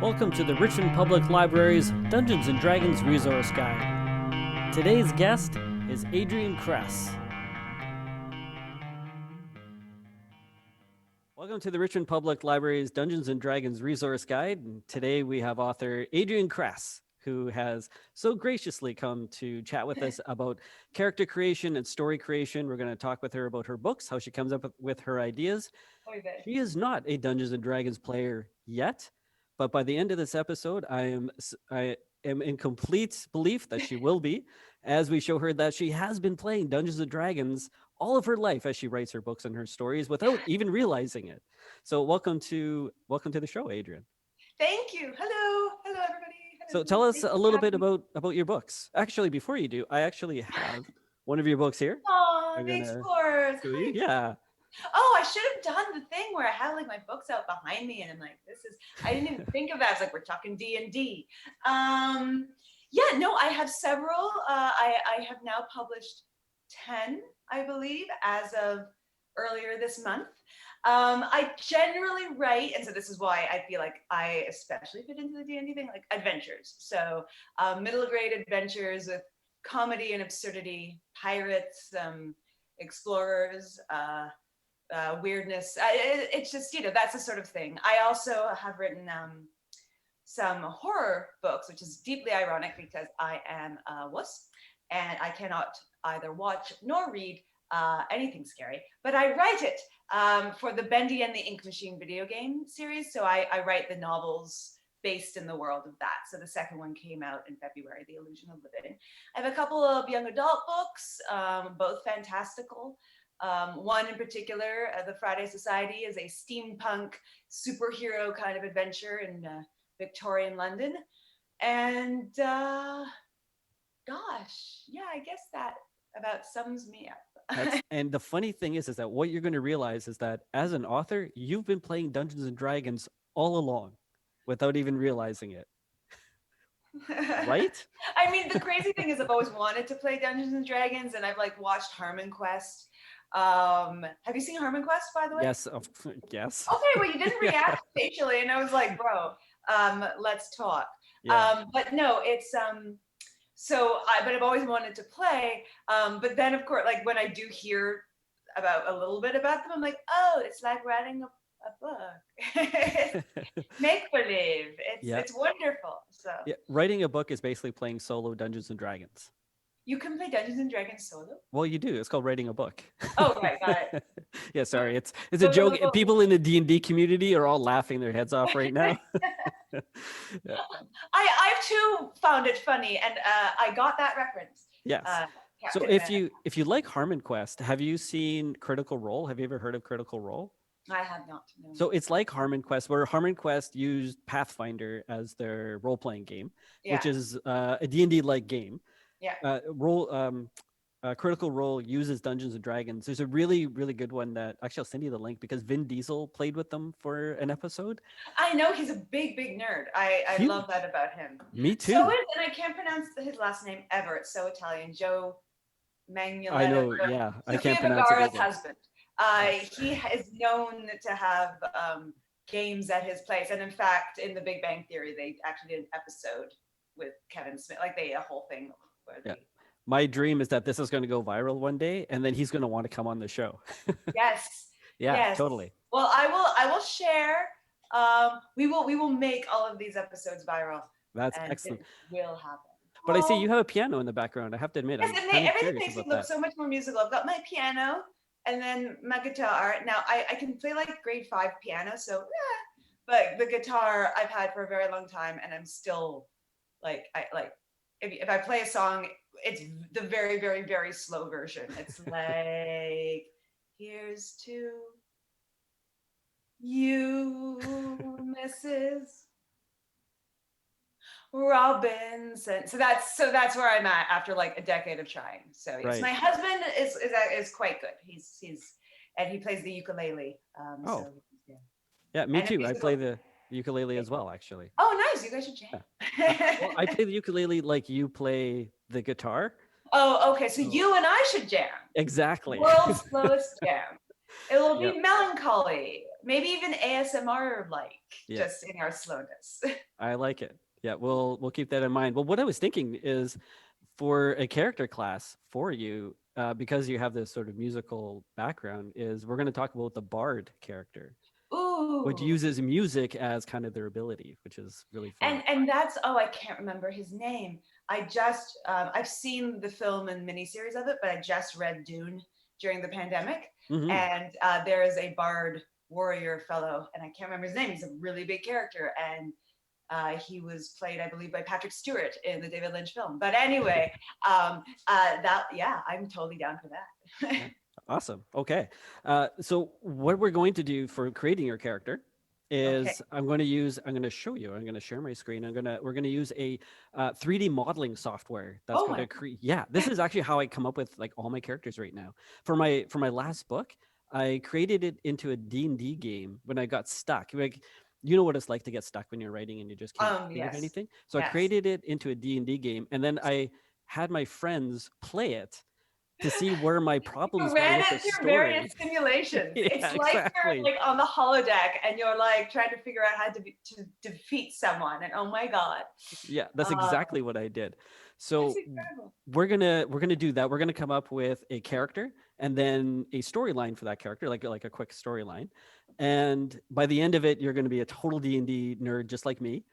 Welcome to the Richmond Public Library's Dungeons & Dragons Resource Guide. Today's guest is Adrienne Kress. Welcome to the Richmond Public Library's Dungeons & Dragons Resource Guide. And today we have author Adrienne Kress, who has so graciously come to chat with us about character creation and story creation. We're going to talk with her about her books, how she comes up with her ideas. She is not a Dungeons & Dragons player yet, but by the end of this episode, I am in complete belief that she will be, as we show her that she has been playing Dungeons & Dragons all of her life as she writes her books and her stories without even realizing it. So welcome to the show, Adrienne. Thank you. Hello everybody. Hello. So tell us a little bit about your books. Actually, before you do, I actually have one of your books here. Oh, the Explorers. Yeah. Oh, I should have done the thing where I have like my books out behind me and I'm like, I didn't even think of that. It's like, we're talking D&D. Yeah, no, I have several. I have now published 10, I believe, as of earlier this month. I generally write, and so this is why I feel like I especially fit into the D&D thing, like adventures. So middle grade adventures with comedy and absurdity, pirates, explorers, weirdness. It's just, that's the sort of thing. I also have written some horror books, which is deeply ironic because I am a wuss and I cannot either watch nor read anything scary, but I write it for the Bendy and the Ink Machine video game series. So I write the novels based in the world of that. So the second one came out in February, The Illusion of Living. I have a couple of young adult books, both fantastical. One in particular, The Friday Society, is a steampunk superhero kind of adventure in Victorian London. And gosh, yeah, I guess that about sums me up. And the funny thing is that what you're going to realize is that as an author, you've been playing Dungeons and Dragons all along without even realizing it. Right? I mean, the crazy thing is I've always wanted to play Dungeons and Dragons, and I've like watched Harmon Quest. Have you seen Harmon Quest, by the way? Yes. Yes. Okay, well, you didn't react facially, and I was like, bro, let's talk. Yeah. But no, it's but I've always wanted to play. But then, of course, like when I do hear about a little bit about them, I'm like, oh, it's like writing a book. Make believe. It's wonderful. So yeah, writing a book is basically playing solo Dungeons and Dragons. You can play Dungeons and Dragons solo? Well, you do. It's called writing a book. Oh, right, got it. Yeah, sorry. It's a joke. People in the D&D community are all laughing their heads off right now. Yeah. I've too found it funny, and I got that reference. Yes. So if you like Harmon Quest, have you seen Critical Role? Have you ever heard of Critical Role? I have not. No. So it's like Harmon Quest, where Harmon Quest used Pathfinder as their role-playing game, which is a D&D-like game. Yeah. Critical Role uses Dungeons and Dragons. There's a really, really good one that actually I'll send you the link because Vin Diesel played with them for an episode. I know, he's a big nerd. I love that about him. Me too. So and I can't pronounce his last name ever. It's so Italian. Joe Magnoletto. I know. Yeah, I can't pronounce it. Husband. He is known to have games at his place, and in fact, in The Big Bang Theory, they actually did an episode with Kevin Smith, like a whole thing. My dream is that this is going to go viral one day, and then he's going to want to come on the show. Yes. Yeah, yes. Totally. Well, I will share. We will make all of these episodes viral. That's excellent. It will happen. But I see you have a piano in the background. I have to admit, everything makes it look so much more musical. I've got my piano and then my guitar. Now I can play like grade 5 piano, so but the guitar I've had for a very long time, and I'm still if I play a song, it's the very, very, very slow version. It's like, here's to you, Mrs. Robinson. So that's where I'm at after like a decade of trying. So yes, my husband is quite good. He plays the ukulele. Yeah, me too. I play the ukulele as well, actually. Oh, nice. You guys should jam. Yeah. Well, I play the ukulele like you play the guitar. Oh, okay. So you and I should jam. Exactly. World's slowest jam. It will be melancholy, maybe even ASMR-like, just in our slowness. I like it. Yeah, we'll keep that in mind. Well, what I was thinking is for a character class for you, because you have this sort of musical background, is we're going to talk about the bard character, which Ooh. uses music as kind of their ability, which is really fun. And that's, oh, I can't remember his name. I've seen the film and miniseries of it, but I just read Dune during the pandemic, Hmm. and there is a bard warrior fellow, and I can't remember his name. He's a really big character, and he was played, I believe, by Patrick Stewart in the David Lynch film. But anyway, that yeah, I'm totally down for that. Yeah. Awesome. Okay. So what we're going to do for creating your character Okay. is I'm going to show you, I'm going to share my screen. We're going to use a 3D modeling software that's Oh going my. to create. Yeah, this is actually how I come up with like all my characters right now. For my last book, I created it into a D&D game when I got stuck. Like, you know what it's like to get stuck when you're writing and you just can't think of Yes. anything. So I Yes. created it into a D&D game, and then I had my friends play it to see where my You problems were ran with the it through various story. simulations. Yeah, It's like exactly. you're like on the holodeck and you're like trying to figure out how to defeat someone. And oh my god, Yeah, that's uh, exactly what I did. that's So incredible. we're gonna do that. We're gonna come up with a character and then a storyline for that character, like a quick storyline. And by the end of it, you're gonna be a total D&D nerd just like me.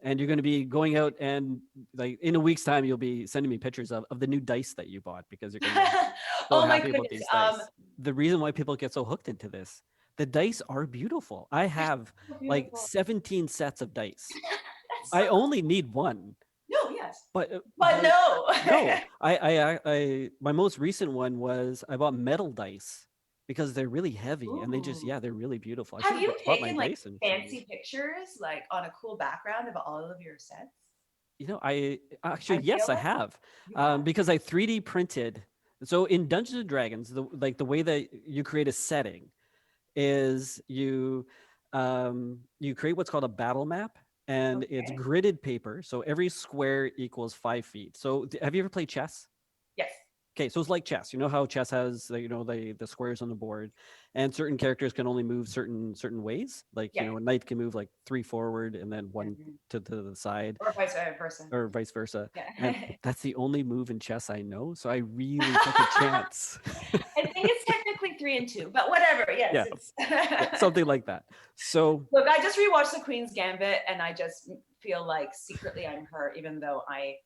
And you're gonna be going out and like in a week's time, you'll be sending me pictures of the new dice that you bought because you're gonna be so Oh my happy about goodness, these dice. The reaon why people get so hooked into this, the dice are beautiful. I they're have so like beautiful. 17 sets of dice. That's so I cool. only need one, No, yes, but but no. no, my most recent one was I bought metal dice because they're really heavy and Ooh, they're really beautiful. I should have have you brought my taken like dice and shown you. fancy pictures like on a cool background of all of your sets? I actually, I yes, feel I like have, you have. because I 3D printed. So in Dungeons and Dragons, the way that you create a setting is you create what's called a battle map, and it's Okay. gridded paper. So every square equals 5 feet. So have you ever played chess? Yes. Okay, so it's like chess. You know how chess has the squares on the board, and certain characters can only move certain ways. Like Yes. a knight can move like three forward and then one Mhm. to the side, Or vice versa. or vice versa. And Yeah. that's the only move in chess I know. So I really took a chance. I think it's technically 3 and 2, but whatever. Yes, Yeah, it's. yeah, something like that. So Look, I just rewatched The Queen's Gambit, and I just feel like secretly I'm her, even though I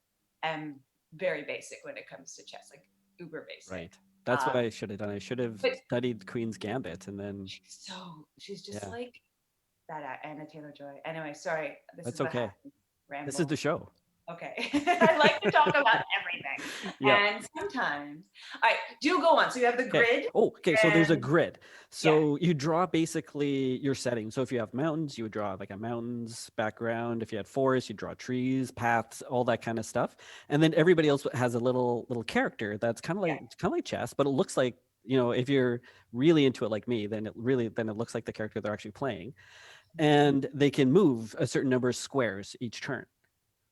am very basic when it comes to chess, like uber basic. right, that's what I should have done. I should have But studied Queen's Gambit, and then she's just yeah, like that Anna Taylor Joy. Anyway, sorry, this that's is what okay. happens. This is Ramble. the show. Okay. I like to talk about everything. Yeah. And sometimes, all right, do go on. So you have the Okay. grid, Oh, okay. So there's a and grid. yeah, So you draw basically your setting. So if you have mountains, you would draw like a mountains background. If you had forests, you draw trees, paths, all that kind of stuff. And then everybody else has a little character that's yeah. kind of like chess, but it looks like, if you're really into it like me, then it looks like the character they're actually playing. And they can move a certain number of squares each turn,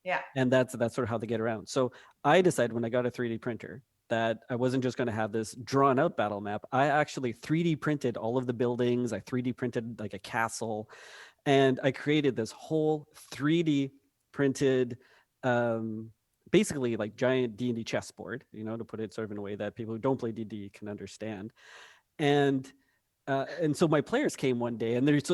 Yeah. and that's sort of how they get around. So I decided when I got a 3D printer that I wasn't just going to have this drawn out battle map. I actually 3D printed all of the buildings. I 3D printed like a castle, and I created this whole 3D printed, um, basically like giant D&D chessboard, to put it sort of in a way that people who don't play D&D can understand. And so my players came one day, and they're used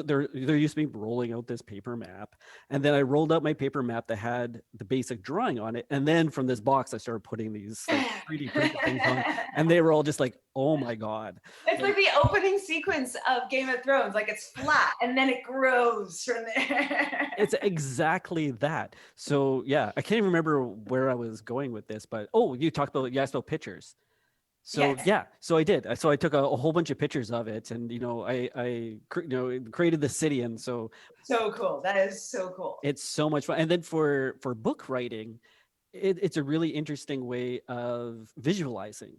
to me rolling out this paper map, and then I rolled out my paper map that had the basic drawing on it, and then from this box I started putting these like 3D printed things on, and they were all just like, "Oh my god!" It's like Like, the opening sequence of Game of Thrones. Like it's flat and then it grows from there. it's exactly that. So yeah, I can't even remember where I was going with this, but oh, you asked about pictures. So Yes. yeah, so I did. So I took a whole bunch of pictures of it, and I created the city, and so So cool. That is so cool. it's so much fun. And then for book writing, it's a really interesting way of visualizing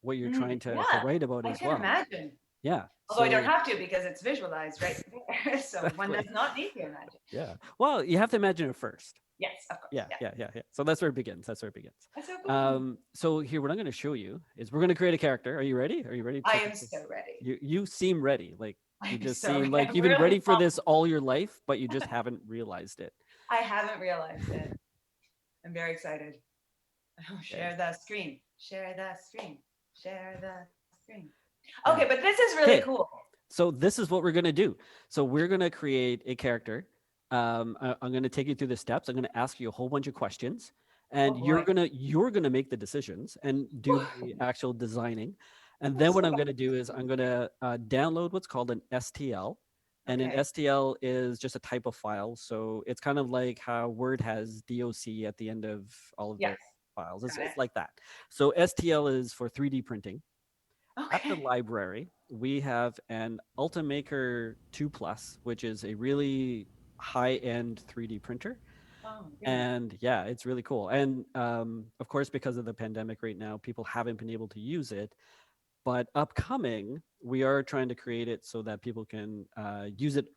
what you're trying to Yeah, write about I as can well. imagine. Yeah. Although I don't So have to because it's visualized right there. So one does exactly. not need to imagine. Yeah. Well, you have to imagine it first. Yes, of course. Yeah, Yeah. yeah, yeah, yeah. So that's where it begins. That's where it begins. That's so cool. So here, what I'm going to show you is we're going to create a character. Are you ready? Are you ready I to? am so ready. You seem ready. Like you I'm just so seem like I'm you've been really ready for pumped. this all your life, but you just haven't realized it. I haven't realized it. I'm very excited. Oh, Okay. share the screen. Share the screen. Share the screen. Okay, Yeah. but this is really Okay. cool. So this is what we're gonna do. So we're gonna create a character. I'm gonna take you through the steps. I'm gonna ask you a whole bunch of questions, Oh and boy. you're gonna make the decisions and do Whew, the actual designing. And I'm then so what I'm bad. gonna do is I'm gonna download what's called an STL, and an Okay. STL is just a type of file. So it's kind of like how Word has DOC at the end of all of Yes, their files. got it. It's like that. So STL is for 3D printing. At the Okay. library, we have an Ultimaker 2 Plus, which is a really high-end 3D printer. Oh my goodness. And yeah, it's really cool. And of course, because of the pandemic right now, people haven't been able to use it. But upcoming, we are trying to create it so that people can use it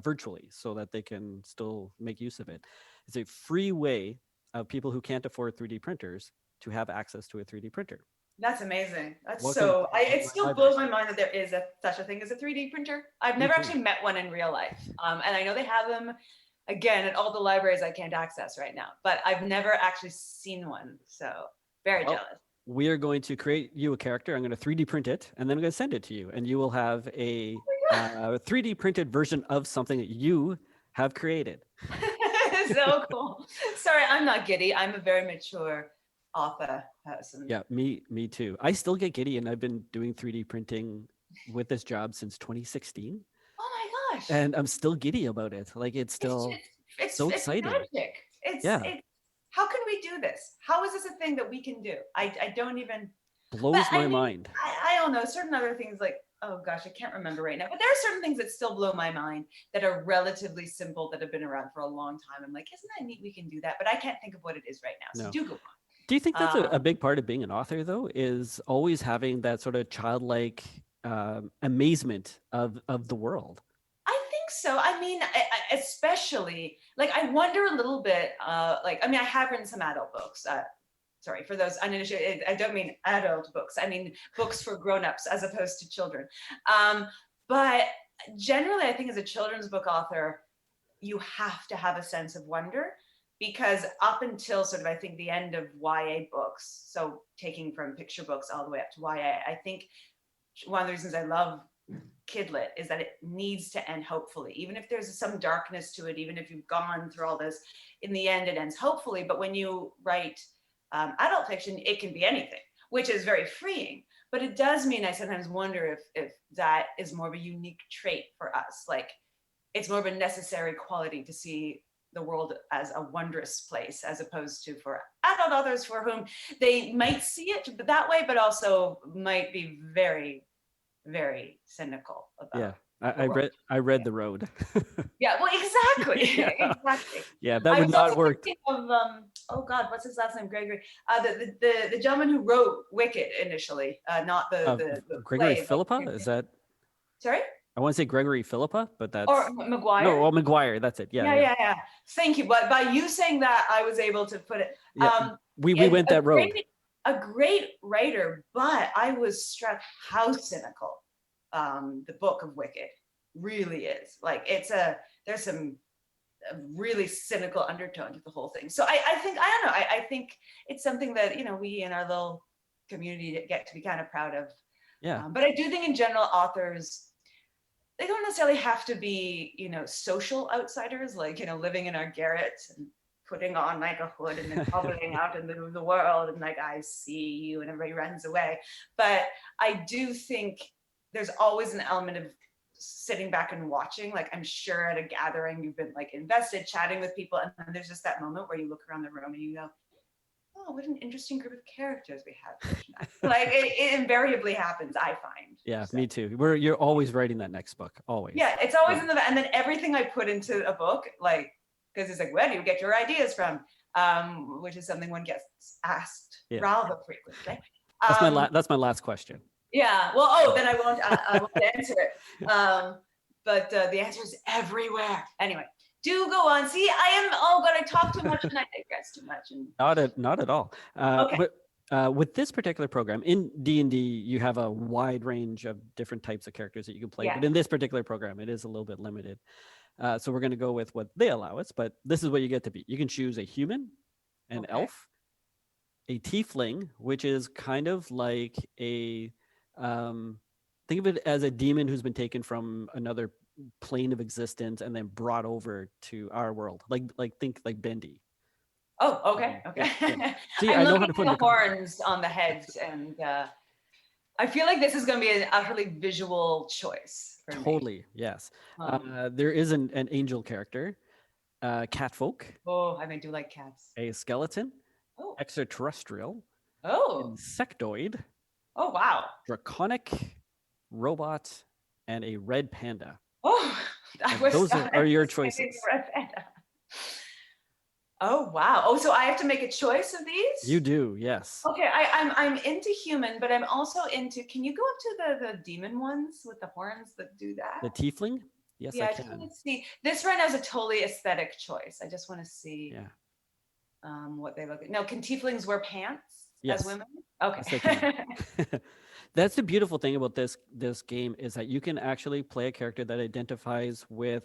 virtually, so that they can still make use of it. It's a free way of people who can't afford 3D printers to have access to a 3D printer. That's amazing. That's Welcome so. to It online still library. blows my mind that there is such a thing as a 3D printer. I've Me never too. actually met one in real life, and I know they have them again at all the libraries I can't access right now. But I've never actually seen one, so very Well, jealous. we are going to create you a character. I'm going to 3D print it, and then I'm going to send it to you, and you will have a 3D printed version of something that you have created. So cool. Sorry, I'm not giddy. I'm a very mature author person. Yeah, me too. I still get giddy, and I've been doing 3D printing with this job since 2016, Oh my gosh. and I'm still giddy about it. Like it's It's still so it's exciting. magic. Yeah, It's how can we do this? How is this a thing that we can do? I don't even. But blows I my mean, mind. I don't know. Certain other things like, oh gosh, I can't remember right now. But there are certain things that still blow my mind that are relatively simple that have been around for a long time. I'm like, isn't that neat? We can do that, but I can't think of what it is right now. So No. do go Do you think that's on. a big part of being an author, though, is always having that sort of childlike amazement of the world? I think so. I mean, especially like I wonder a little bit. Like I mean, I have written some adult books. Sorry for those uninitiated. I don't mean adult books. I mean books for grown-ups as opposed to children. Um, but generally, I think as a children's book author, you have to have a sense of wonder because up until sort of I think the end of YA books, so taking from picture books all the way up to YA, I think one of the reasons I love kidlit is that it needs to end hopefully, even if there's some darkness to it, even if you've gone through all this, in the end it ends hopefully. But when you write adult fiction, it can be anything, which is very freeing. But it does mean I sometimes wonder if that is more of a unique trait for us. Like it's more of a necessary quality to see the world as a wondrous place as opposed to for adult authors for whom they might see it that way, but also might be very very cynical Yeah, about I, the I world. read I read The Road. Yeah, well, exactly, Yeah, exactly. yeah, that I would was not also work. thinking of oh God, what's his last name? Gregory. The gentleman who wrote Wicked initially, not the Gregory play, but Philippa, is that? sorry, I want to say Gregory Philippa, but or that's no. Maguire. Oh, McGuire. That's it. Yeah, Yeah, yeah, yeah, yeah. Thank you. But by you saying that, I was able to put it. yeah. We And went that road. a great writer, but I was struck how cynical the book of Wicked really is. Like it's there's some really cynical undertone to the whole thing. So I think I don't know. I think it's something that we in our little community get to be kind of proud of. Yeah, But I do think in general authors they don't necessarily have to be, social outsiders, like, living in our garrets and putting on like a hood and then bubbling out in the world and like, I see you and everybody runs away. But I do think there's always an element of sitting back and watching. Like I'm sure at a gathering, you've been like invested chatting with people. And then there's just that moment where you look around the room and you go, oh, what an interesting group of characters we have here tonight. Like it invariably happens, I find. yeah. So. Me too. You're always writing that next book. Always. Yeah, it's always Yeah. in the and then everything I put into a book, like because it's like, where do you get your ideas from? Which is something one gets asked Yeah. rather frequently. That's my last question. Yeah. Well, oh, then I won't answer it. But the answer is everywhere. Anyway, do go on. See, I am. Oh God, I talk too much and I digress too much. And Not at all. okay, With this particular program in D&D, you have a wide range of different types of characters that you can play, Yeah. but in this particular program, it is a little bit limited. So we're going to go with what they allow us, but this is what you get to be. You can choose a human, an Okay. elf, a tiefling, which is kind of like a um, think of it as a demon who's been taken from another plane of existence and then brought over to our world. Like think like Bendy. Oh, okay. Yeah, yeah. Okay. See, I'm I know how looking to at put the into context. horns on the heads, and I feel like this is going to be an utterly visual choice for me. Totally, yes. Um, There is an angel character, catfolk, oh, I do like cats. a skeleton, Oh, extraterrestrial, oh, insectoid, oh, wow. draconic, robot, and a red panda. Oh, I And was those not are your anticipating choices. red panda. Oh, wow. Oh, so I have to make a choice of You these? do, yes. Okay, I'm into human, but I'm also into. Can you go up to the demon ones with the horns that do that? The tiefling, yes, Yeah, I I just want can. to see. This right now is a totally aesthetic choice. I just want to see Yeah, what they look like. No, can tieflings wear pants as yes, women? yes, they can. Okay. That's the beautiful thing about this game is that you can actually play a character that identifies with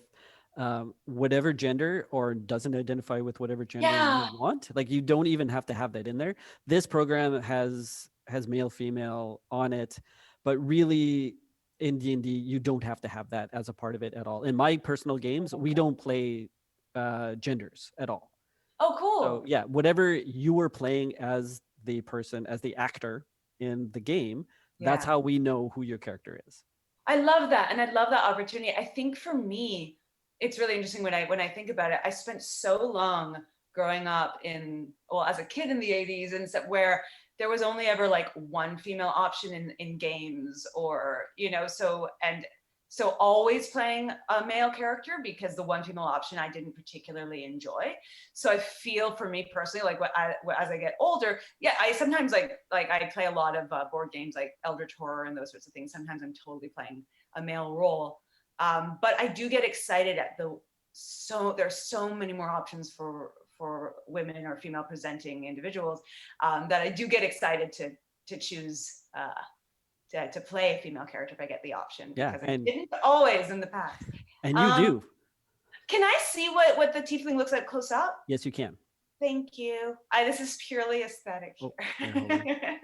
whatever gender or doesn't identify with whatever gender you Yeah. want. Like you don't even have to have that in there. This program has male female on it, but really in D&D you don't have to have that as a part of it at all. In my personal games, we don't play genders at all. Oh, So cool. yeah, whatever you were playing as the person, as the actor in the game, that's Yeah. how we know who your character is. I love that, and I love that opportunity. I think for me, it's really interesting when I think about it. I spent so long growing up in well as a kid in the 80s and where there was only ever like one female option in games or so always playing a male character because the one female option I didn't particularly enjoy. So I feel for me personally, like as I get older, yeah, I sometimes like I play a lot of board games like Eldritch Horror and those sorts of things. Sometimes I'm totally playing a male role, but I do get excited at there's so many more options for women or female presenting individuals that I do get excited to choose to play a female character if I get the option Yeah, because I didn't always in the past. and you Um, do. can I see what the tiefling looks like close up? Yes, you can. Thank you. This is purely aesthetic Oh, here, hold on. here.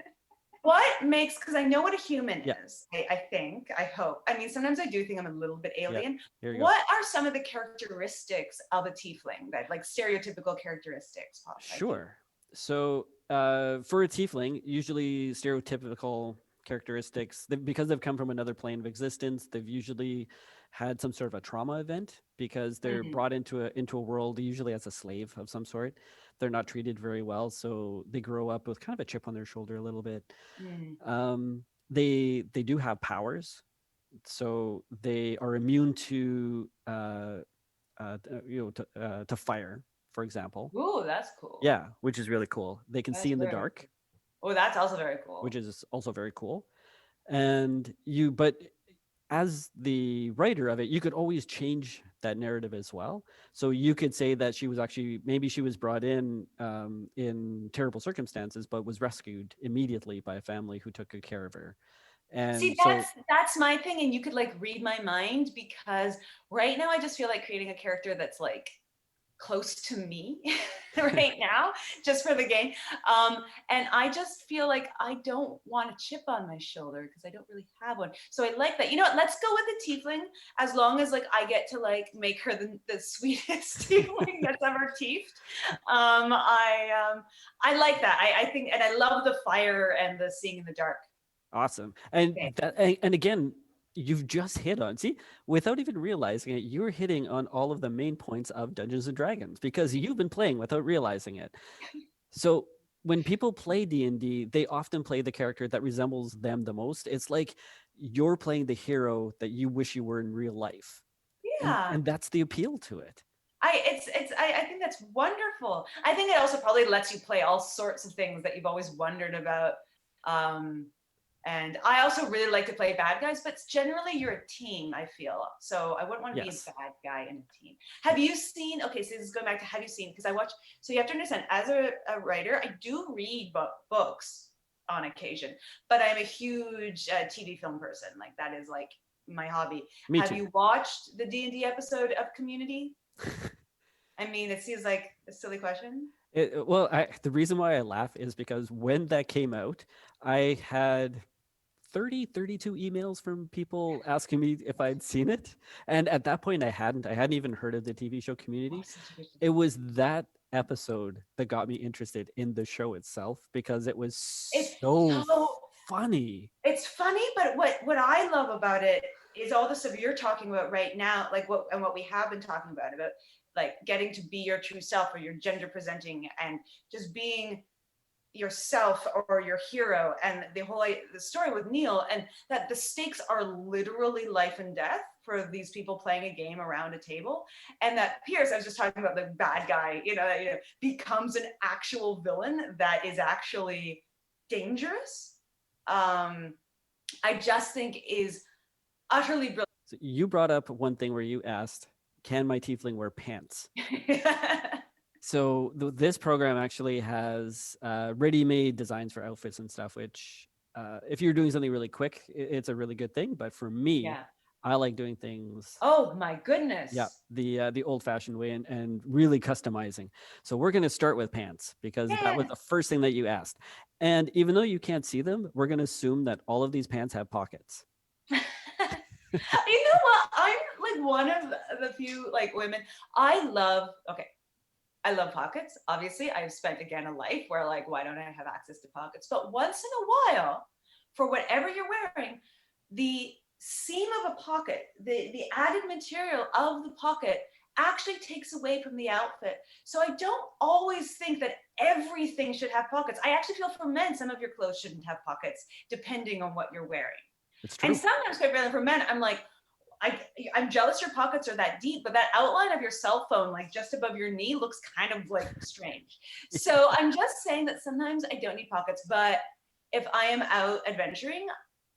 What makes, because I know what a human Yeah, is, I think, I hope. I mean, sometimes I do think I'm a little bit yeah. alien. Here you go. What are some of the characteristics of a tiefling that like stereotypical characteristics pop? I think. Sure. So for a tiefling, usually stereotypical characteristics, because they've come from another plane of existence, they've usually had some sort of a trauma event because they're Mm, brought into a world usually as a slave of some sort. They're not treated very well, so they grow up with kind of a chip on their shoulder a little bit. mm. They do have powers, so they are immune to to fire, for example. Ooh, that's cool. Yeah, which is really cool. They can see That's in the very dark, cool. Oh, that's also very which cool. is also very cool. But as the writer of it, you could always change that narrative as well. So you could say that she was actually, maybe she was brought in terrible circumstances, but was rescued immediately by a family who took good care of her. See, And so, that's my thing, and you could like read my mind because right now I just feel like creating a character that's like close to me right now just for the game, and I just feel like I don't want a chip on my shoulder because I don't really have one, so I like that. You know what, let's go with the tiefling as long as like I get to like make her the sweetest tiefling that's ever tiefed. I like that. I think, and I love the fire and the seeing in the dark. awesome. Okay. And again, you've just hit on, see, without even realizing it, you're hitting on all of the main points of Dungeons and Dragons because you've been playing without realizing it. So when people play D&D, they often play the character that resembles them the most. It's like you're playing the hero that you wish you were in real life. And Yeah. and that's the appeal to it. I think that's wonderful. I think it also probably lets you play all sorts of things that you've always wondered about. Um, and I also really like to play bad guys, but generally you're a team, I feel. So I wouldn't want to be a Yes. bad guy in a team. Have you seen, okay, so this is going back to have you seen, because I watch, so you have to understand, as a writer, I do read books. on occasion. But I'm a huge TV film person. Like that is like my hobby. Me Have too. you watched the D&D episode of Community? I mean, it seems like a silly question. The reason why I laugh is because when that came out, I had 32 emails from people asking me if I'd seen it. And at that point, I hadn't. I hadn't even heard of the TV show Oh, Community. such a good show. It was that episode that got me interested in the show itself because it was It's so so funny. it's funny, but what I love about it is all the stuff you're talking about right now, like what we have been talking about like getting to be your true self or your gender presenting and just being yourself or your hero and the story with Neil and that the stakes are literally life and death for these people playing a game around a table and that Pierce, I was just talking about the bad guy, becomes an actual villain that is actually dangerous. um I just think is utterly So you brought up one thing where you asked, can my tiefling wear pants? brilliant. So this program actually has ready-made designs for outfits and stuff, which if you're doing something really quick, it's a really good thing. But for me, Yeah. I like doing things, Oh my yeah, goodness. the old-fashioned way and really customizing. So we're going to start with pants because that was Yeah. the first thing that you asked. And even though you can't see them, we're going to assume that all of these pants have pockets. You know what? I'm like one of the few like women. Okay, I love pockets. Obviously, I've spent again a life where like, why don't I have access to pockets? But once in a while, for whatever you're wearing, the seam of a pocket, the added material of the pocket actually takes away from the outfit. So I don't always think that everything should have pockets. I actually feel for men, some of your clothes shouldn't have pockets, depending on what you're wearing. It's And true. sometimes, quite frankly, for men, I'm like, I, I'm jealous your pockets are that deep, but that outline of your cell phone, like just above your knee, looks kind of like strange. So I'm just saying that sometimes I don't need pockets, but if I am out adventuring,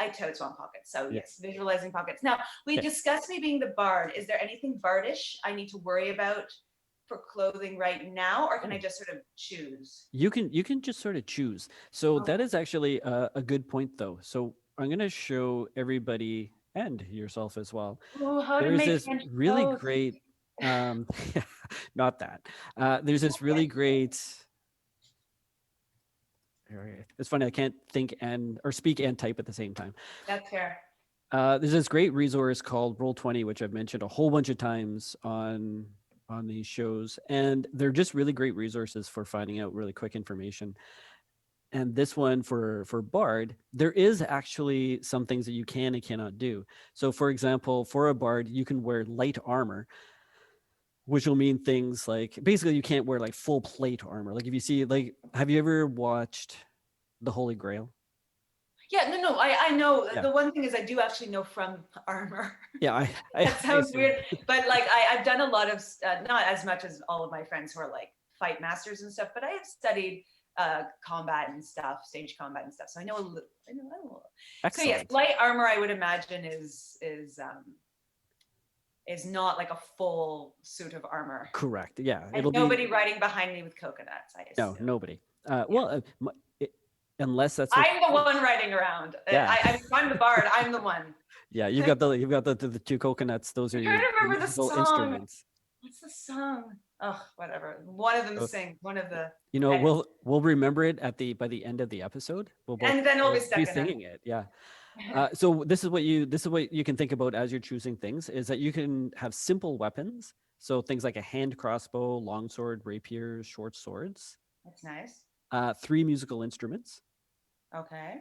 I totes want pockets. So Yeah. yes, visualizing pockets. Now we Okay. discussed me being the bard. Is there anything bardish I need to worry about for clothing right now, or can I Oh. just sort of choose? You can just sort of choose. So that Okay. is actually a good point, though. So I'm going to show everybody and yourself as well. Ooh, how to There's make this French really toast. great, um, not that. There's this really great. It's funny. I can't think and or speak and type at the same time. That's fair. There's this great resource called Roll20, which I've mentioned a whole bunch of times on these shows, and they're just really great resources for finding out really quick information. And this one for bard, there is actually some things that you can and cannot do. So for example, for a bard, you can wear light armor, which will mean things like basically you can't wear like full plate armor. Like if you see, like, have you ever watched the Holy Grail? Yeah, no, I know. Yeah. The one thing is I do actually know from armor. Yeah, I That I sounds assume. weird, but like I've done a lot of not as much as all of my friends who are like fight masters and stuff, but I have studied combat and stuff, stage combat and stuff. So I know a little. I know a little. So yes, Excellent. light armor I would imagine is not like a full suit of armor, Correct. Yeah, and it'll be nobody riding behind me with coconuts. I no, assume. nobody. Yeah. It, unless that's what I'm you the want. one riding around. Yeah. I mean, if I'm the bard, I'm the one. Yeah, you've got the two coconuts. Those are I'm trying to your remember the musical song. instruments. What's the song? Oh, whatever. One of them So, sing. One of the. Anyway. we'll remember it at the by the end of the episode. We'll both And then we'll be be stuck in it. singing it. Yeah. So this is what you can think about as you're choosing things is that you can have simple weapons. So things like a hand crossbow, longsword, rapiers, short swords, That's nice. three musical instruments, Okay.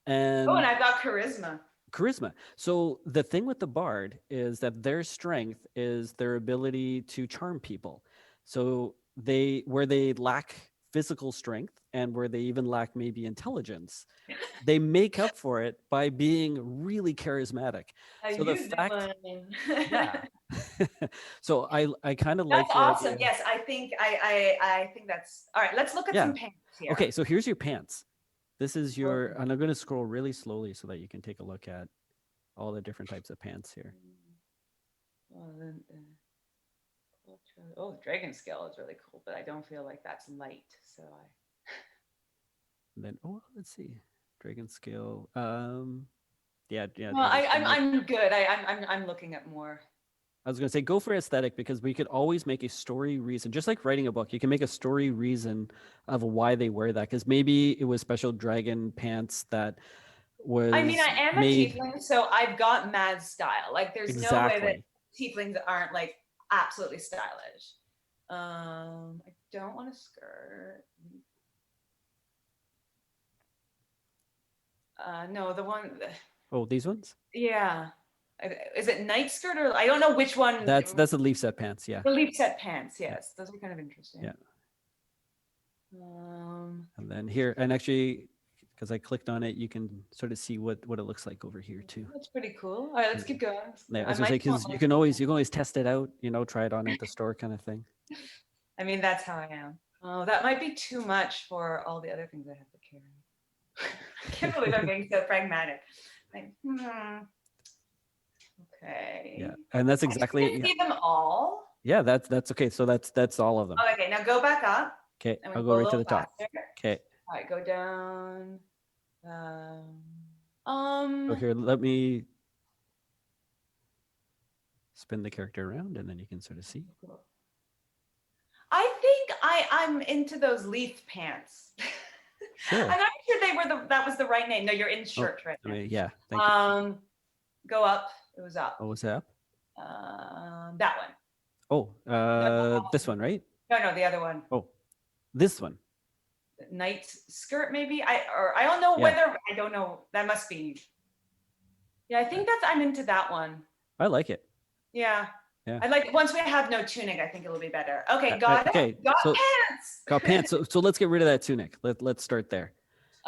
Oh, and and I've got charisma. charisma. So the thing with the bard is that their strength is their ability to charm people. So they where they lack physical strength and where they even lack maybe intelligence, they make up for it by being really charismatic. How So the you fact, doing? yeah. So I kind of That's like the awesome. idea. Yes, I think that's all right. Let's look at Yeah. some pants Okay, here. so here's your pants. This is Oh. your, and I'm going to scroll really slowly so that you can take a look at all the different types of pants here. Well, then, oh, dragon scale is really cool, but I don't feel like that's light. So I. And then, oh, let's see. Dragon scale. Yeah, No, dragon scale. I'm good. I'm looking at more. I was going to say go for aesthetic because we could always make a story reason, just like writing a book. You can make a story reason of why they wear that because maybe it was special dragon pants that I mean, was I am a made tiefling, so I've got mad style. Like, there's no way that exactly. tieflings aren't like absolutely stylish. I don't want a skirt. No, the one, Oh, these ones? yeah. Is it night skirt or I don't know which one. That's the leaf set pants. Yeah, The leaf set pants, yeah, yes, those are kind of yeah. interesting. Um, And then here, and actually, because I clicked on it, you can sort of see what it looks like over here too. that's pretty cool. All right, let's Yeah. keep going. Yeah, I I was gonna might say want because like. you can always test it out, try it on at the store kind of thing. I mean, that's how I am. Oh, that might be too much for all the other things I have to carry. I can't believe I'm being so pragmatic. Like, Yeah, okay. and that's I think exactly I yeah, see them all. yeah. That's okay. So that's all of them. Oh, okay, now go back up Okay, and we I'll go go a right to little the top. faster. Okay, All right, go down. Um, so um, here, let me spin the character around, and then you can sort of see. I think I'm into those leaf pants. Sure. I'm not sure that was the right name. No, you're in Oh, shirt right I now. mean, yeah. Thank you. Go up. It was up. Oh, what's that? That one. Oh, No, this one, right? no, the other one. Oh, this one. Night skirt, maybe. I don't know Yeah, whether I don't know. That must be. Yeah, I think I'm into that one. I like it. Yeah. Yeah. I like once we have no tunic, I think it'll be better. Okay, got it. Okay, Got so got pants. pants. So let's get rid of that tunic. Let's start there.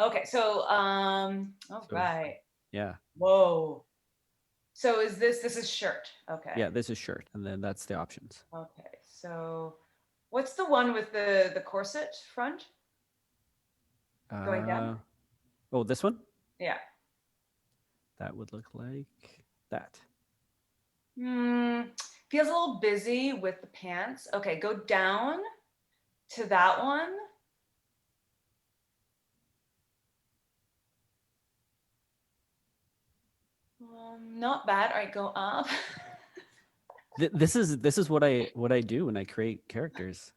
Okay, so all So right. yeah, Whoa. So this is shirt. yeah. Okay. This is shirt, and then that's the options. Okay. So what's the one with the corset front going down? Uh, oh, this one. Yeah. That would look like that. Hmm. Feels a little busy with the pants. Okay, go down to that one. Not bad. All right, go up. This is what I do when I create characters.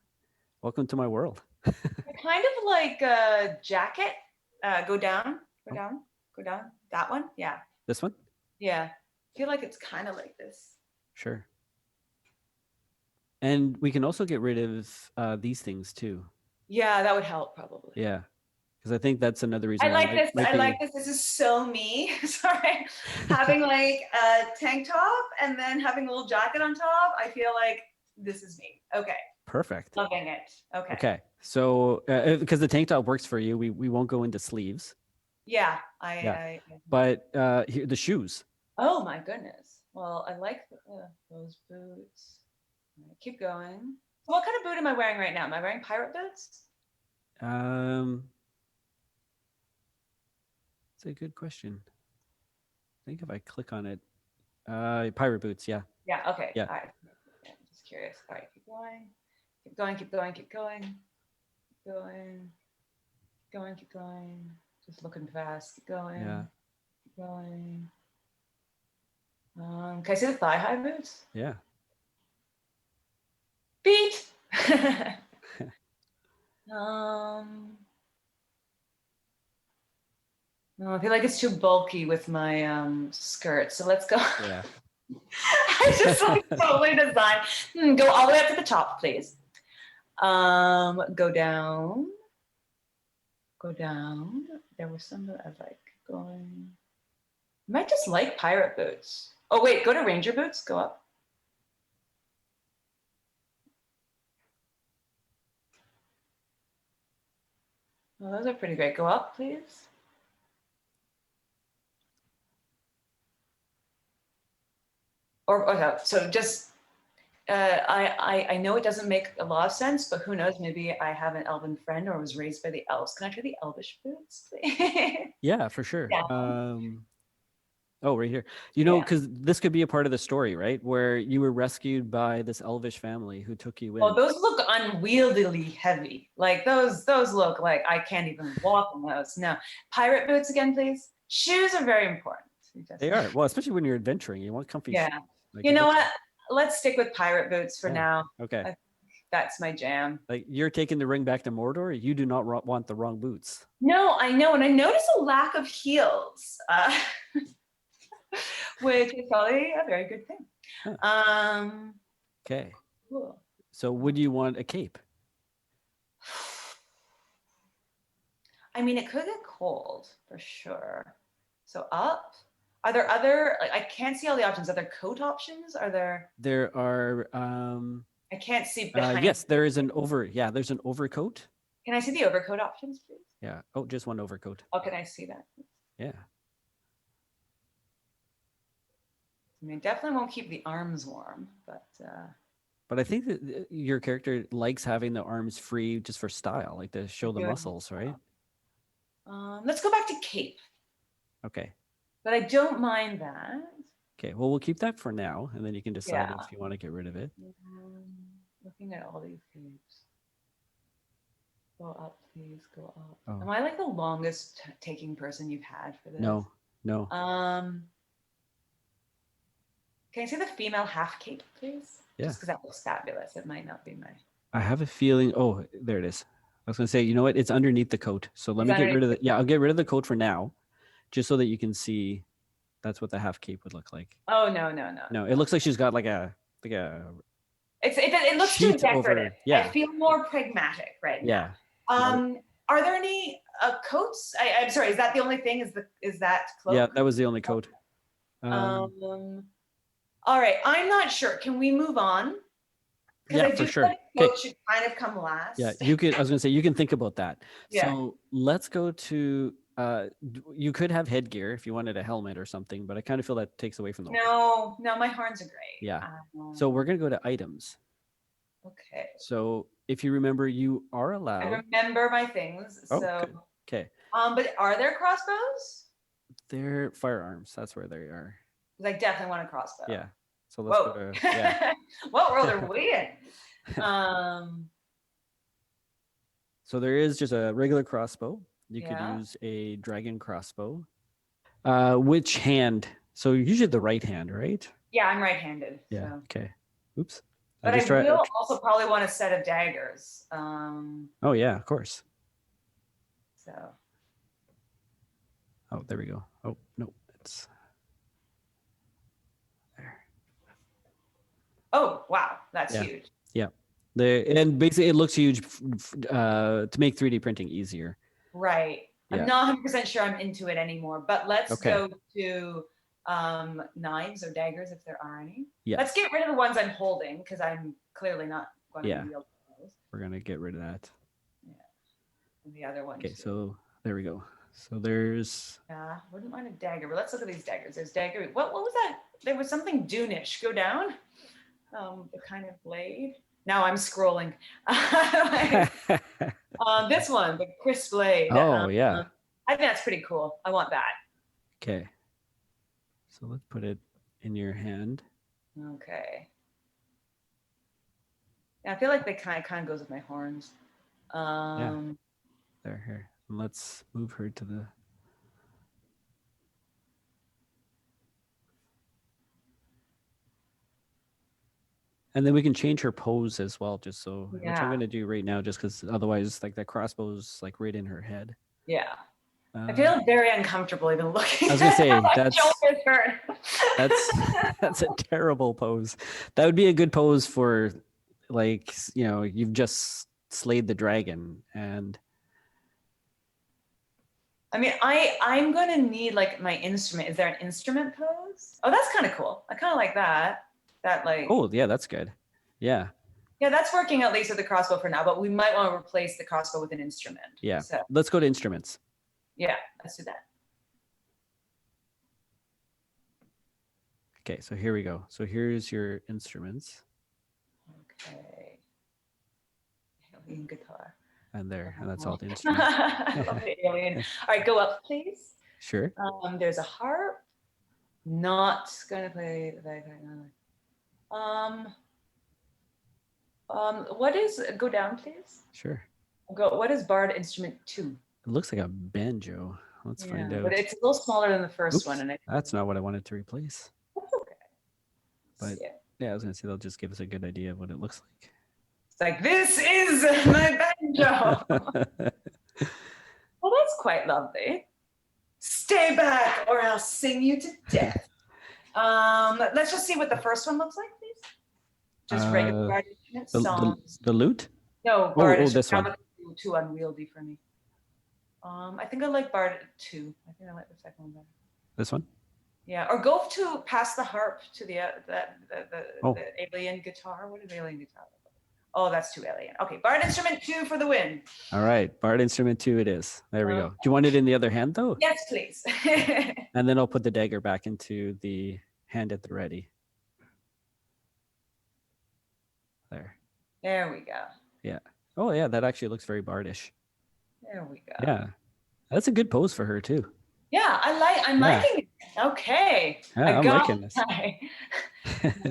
Welcome to my world. Kind of like a jacket. Go down, go Oh, down, go down. That one? Yeah. this one? Yeah. I feel like it's kind of like this. Sure. And we can also get rid of these things too. Yeah, that would help probably. Yeah, because I think that's another reason I why like this. might I like be this. This is so me. Sorry. Having like a tank top and then having a little jacket on top. I feel like this is me. Okay. perfect. Loving it. Okay. Okay, so because the tank top works for you, we won't go into sleeves. Yeah. Yeah, I but here the shoes. Oh my goodness. Well, I like those boots. All right, keep going. So what kind of boot am I wearing right now? Am I wearing pirate boots? Um, it's a good question. I think if I click on it, pirate boots. Yeah, Yeah. Okay. yeah, All right. Yeah, just curious. All right. Keep going. Keep going. Keep going. Keep going. Keep going. Keep going. Keep going. Just looking fast. Keep going. yeah, Keep going. Can I see the thigh high boots? yeah. Beat. um. No, I feel like it's too bulky with my skirt. So let's go. Yeah. I just like totally designed. Go all the way up to the top, please. Go down. Go down. There was some that I like going. I might just like pirate boots. Oh wait, go to ranger boots. Go up. Oh, those are pretty great. Go up, please. Or okay, so just I know it doesn't make a lot of sense, but who knows? Maybe I have an elven friend or was raised by the elves. Can I try the elvish boots, please? Yeah, for sure. Yeah. Oh, right here. Yeah. Because this could be a part of the story, right? Where you were rescued by this elvish family who took you Oh, in. those look unwieldily heavy. Like those look like I can't even walk in those. No. Pirate boots again, please. Shoes are very important. They are. Well, especially when you're adventuring, you want comfy shoes. Yeah. Like You it know looks. what? Let's stick with pirate boots for Yeah. now. Okay. That's my jam. Like you're taking the ring back to Mordor. You do not want the wrong boots. No, I know, and I notice a lack of heels, which is probably a very good thing. Huh. Um, Okay. cool. So would you want a cape? I mean, it could get cold for sure. So up. Are there other? Like, I can't see all the options. Are there coat options? Are there? There are. I can't see behind. Yes, there is an Yeah, there's an overcoat. Can I see the overcoat options, please? Yeah. Oh, just one overcoat. Oh, can I see that? Yeah. I mean, definitely won't keep the arms warm, but But I think that your character likes having the arms free just for style, like to show the good. muscles, right? Let's go back to cape. Okay. But I don't mind that. Okay. Well, we'll keep that for now, and then you can decide Yeah. if you want to get rid of it. Looking at all these capes. Go up, please. Go up. Oh. Am I like the longest taking person you've had for this? No. Can I see the female half cape, please? Yeah. Just because that looks fabulous. It might not be my. I have a feeling. Oh, there it is. I was gonna say, you know what? It's underneath the coat. So let me get rid of the. Yeah, I'll get rid of the coat for now, just so that you can see. That's what the half cape would look like. Oh no. No, it looks like she's got like a. It looks too decorative. Over, yeah. I feel more pragmatic right now. Yeah. Are there any coats? I'm sorry. Is that the only thing? Is that cloak? Yeah, that was the only coat. All right. I'm not sure. Can we move on? Yeah, for sure. Coat should kind of come last. Yeah, you could. I was gonna say you can think about that. Yeah. So let's go to. You could have headgear if you wanted a helmet or something, but I kind of feel that takes away from the. No, my horns are great. Yeah. So we're gonna go to items. Okay. So if you remember, you are allowed. I remember my things. Oh, so. Okay. But are there crossbows? They're firearms. That's where they are. I definitely want a crossbow. Yeah. So let's go to. Yeah. What world are we in? So there is just a regular crossbow. You could use a dragon crossbow. Which hand? So usually the right hand, right? Yeah, I'm right-handed. Yeah. So. Okay. Oops. But I will also probably want a set of daggers. Oh yeah, of course. So. Oh, there we go. Oh no, it's there. Oh wow, that's huge. Yeah. And basically it looks huge to make 3D printing easier. Right. Yeah. I'm not 100% sure I'm into it anymore, but let's go to knives or daggers if there are any. Yes. Let's get rid of the ones I'm holding because I'm clearly not going to wield those. We're going to get rid of that. Yeah. And the other one. Okay, so there we go. So there's. Yeah, wouldn't mind a dagger, but let's look at these daggers. There's dagger. What was that? There was something Dune-ish. Go down. The kind of blade. Now I'm scrolling. This one, the crisp blade. Oh, yeah. I think that's pretty cool. I want that. Okay. So let's put it in your hand. Okay. Yeah, I feel like they kind of goes with my horns. Yeah. There, here. And let's move her to the. And then we can change her pose as well, just so, which I'm going to do right now, just because otherwise, like that crossbow's like right in her head. Yeah. I feel very uncomfortable even looking. I was going to say, that's a terrible pose. That would be a good pose for, like, you've just slayed the dragon and. I mean, I'm going to need like my instrument. Is there an instrument pose? Oh, that's kind of cool. I kind of like that. Oh yeah, that's good. Yeah that's working at least with the crossbow for now, but we might want to replace the crossbow with an instrument. So let's go to instruments. Yeah, let's do that. Okay, so here we go. So here's your instruments. Okay. Alien guitar. And that's all the instruments. I love the alien. All right, go up please. Sure. There's a harp. Not going to play that right now. What is go down, please? Sure. Go. What is Bard Instrument 2? It looks like a banjo. Let's Yeah, find but out. it's a little smaller than the first one, Oops, and it's that's not what I wanted to replace. okay. But Yeah. yeah, I was gonna say they'll just give us a good idea of what it looks It's like, this is my banjo. like. Well, that's quite lovely. Stay back or I'll sing you to death. Let's just see what the first one looks like, please. Just regular uh, Bard Instrument the, songs. the lute? No, Oh, Bard oh, Instrument. this That one. was too unwieldy for me. I think I like Bard 2. I think I like the second one better. This one? Yeah, or go to pass the harp to the Oh, alien guitar. What is alien guitar? Oh, that's too alien. Okay, Bard Instrument 2 for the win. all right. Bard Instrument 2 it is. There we go. Do you want it in the other hand though? Yes, please. And then I'll put the dagger back into the hand at the ready. There. There we go. Yeah. Oh yeah, that actually looks very bardish. There we go. Yeah. That's a good pose for her too. Yeah, I'm Yeah. liking it. Okay. Yeah, I I'm got liking this. my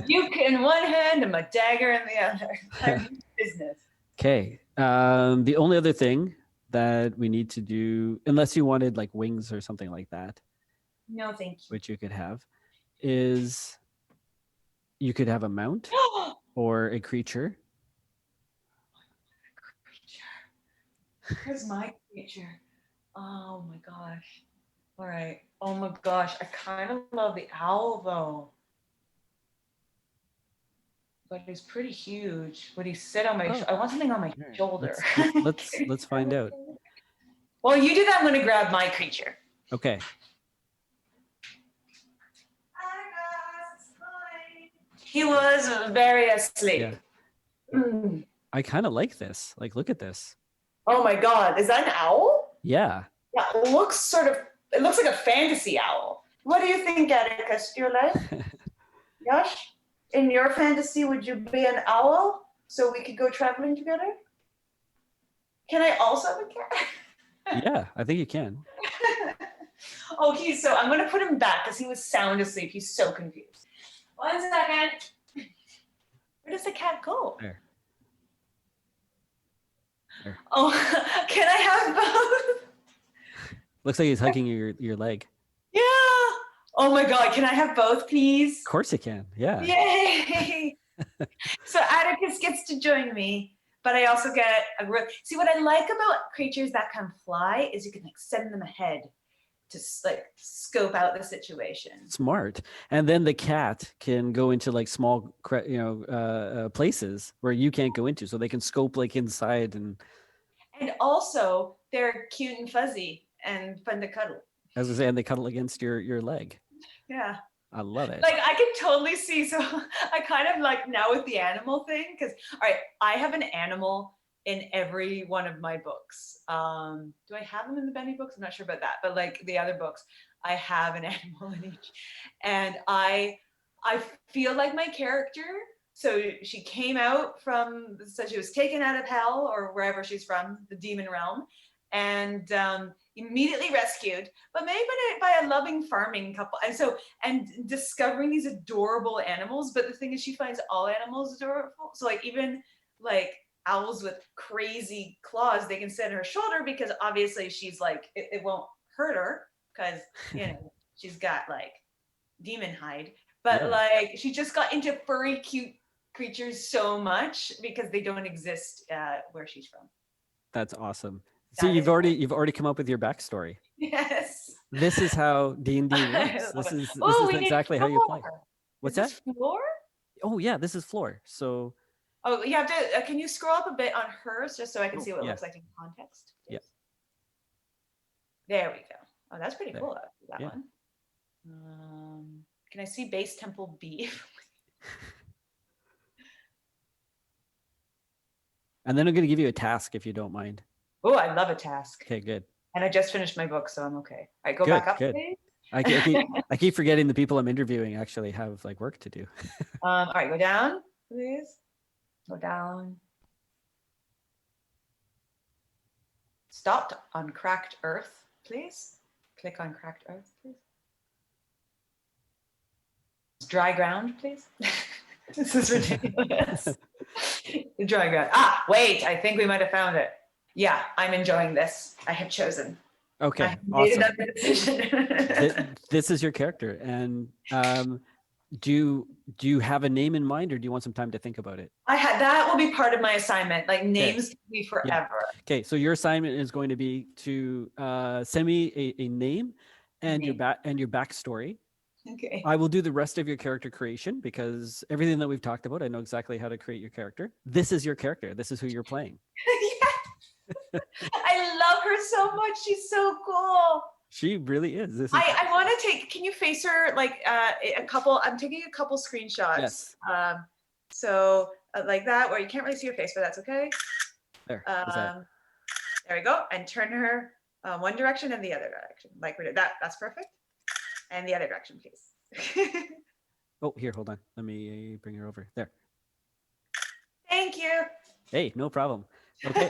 uke in one hand and my dagger in the other. I'm business. Okay. The only other thing that we need to do, unless you wanted like wings or something like that, No, thank you. which you could have, is you could have a mount or a creature. Here's my creature. Oh my gosh. All right. Oh my gosh. I kind of love the owl though. But he's pretty huge. Would he sit on my Oh. I want something on my shoulder. Let's find out. Well, you do that. I'm going to grab my creature. Okay. He was very asleep. Yeah. Mm. I kind of like this. Like, look at this. Oh my God. Is that an owl? Yeah. Yeah, it looks like a fantasy owl. What do you think, Attica? Do you like? Yosh? In your fantasy, would you be an owl so we could go traveling together? Can I also have a cat? Yeah, I think you can. Oh, so I'm gonna put him back because he was sound asleep. He's so confused. 1 second. Where does the cat go? There. Oh, can I have both? Looks like he's hugging your leg. Yeah. Oh my God, can I have both, please? Of course you can. Yeah. Yay! So Atticus gets to join me, but I also get see what I like about creatures that can fly is you can like send them ahead to like scope out the situation. Smart. And then the cat can go into like small, places where you can't go into, so they can scope like inside and also they're cute and fuzzy and fun to cuddle. As I say, and they cuddle against your leg. Yeah. I love it. Like I can totally see. So I kind of like now with the animal thing, because all right, I have an animal in every one of my books. Do I have them in the Benny books? I'm not sure about that, but like the other books, I have an animal in each. And I feel like my character. So she came out from, so she was taken out of hell or wherever she's from, the demon realm, and immediately rescued, but maybe by a loving farming couple. And discovering these adorable animals. But the thing is, she finds all animals adorable. So like even like owls with crazy claws, they can sit on her shoulder because obviously she's like, it won't hurt her because, she's got like demon hide. But like she just got into furry, cute creatures so much because they don't exist where she's from. That's awesome. So you've already come up with your backstory. Yes. This is how D&D works. This is exactly how you play. What's that? Floor? Oh yeah, this is floor. So. Oh, you have to. Can you scroll up a bit on hers just so I can see what it looks like in context? Yeah. There we go. Oh, that's pretty cool. That yeah. one. Can I see base temple B? And then I'm going to give you a task if you don't mind. Oh, I love a task. Okay, good. And I just finished my book, so I'm okay. All right, go back up, please. I keep forgetting the people I'm interviewing actually have like work to do. All right, go down, please. Go down. Stopped on cracked earth, please. Click on cracked earth, please. Dry ground, please. This is ridiculous. Dry ground. Ah, wait, I think we might have found it. Yeah, I'm enjoying this. I have chosen. I Okay, have made awesome. another decision. This is your character, and do you have a name in mind, or do you want some time to think about it? That will be part of my assignment. Like names can be forever. Okay, so your assignment is going to be to send me a name and your backstory. Okay. I will do the rest of your character creation because everything that we've talked about, I know exactly how to create your character. This is your character. This is who you're playing. Yeah. I love her so much. She's so cool. She really is. This is I want to take, can you face her like I'm taking a couple screenshots. Yes. So like that, where you can't really see her face, but that's okay. There. There we go. And turn her one direction and the other direction. Like that's perfect. And the other direction, please. Oh, here, hold on. Let me bring her over. There. Thank you. Hey, no problem. Okay.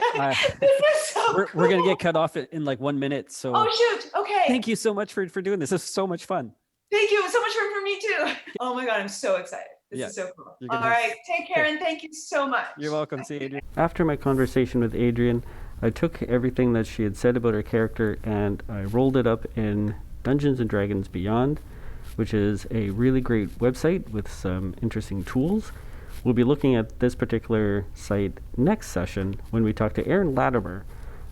This is so we're cool. going to get cut off in like 1 minute. So oh, shoot. Okay. Thank you so much for doing this. This is so much fun. Thank you. So much fun for me too. Oh my God, I'm so excited. This is so cool. All right. Take care and thank you so much. You're welcome. See you, Adrienne. After my conversation with Adrienne, I took everything that she had said about her character and I rolled it up in Dungeons and Dragons Beyond, which is a really great website with some interesting tools. We'll be looking at this particular site next session when we talk to Erin Latimer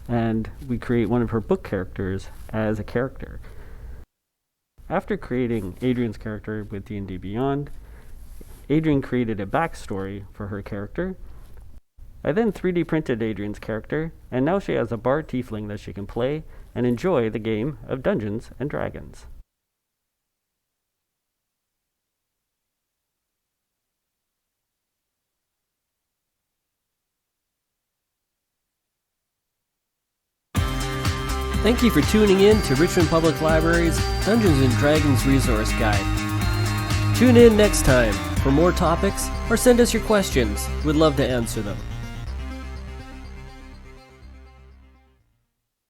and we create one of her book characters as a character. After creating Adrienne's character with D&D Beyond, Adrienne created a backstory for her character. I then 3D printed Adrienne's character, and now she has a bard tiefling that she can play and enjoy the game of Dungeons and Dragons. Thank you for tuning in to Richmond Public Library's Dungeons and Dragons Resource Guide. Tune in next time for more topics or send us your questions. We'd love to answer them.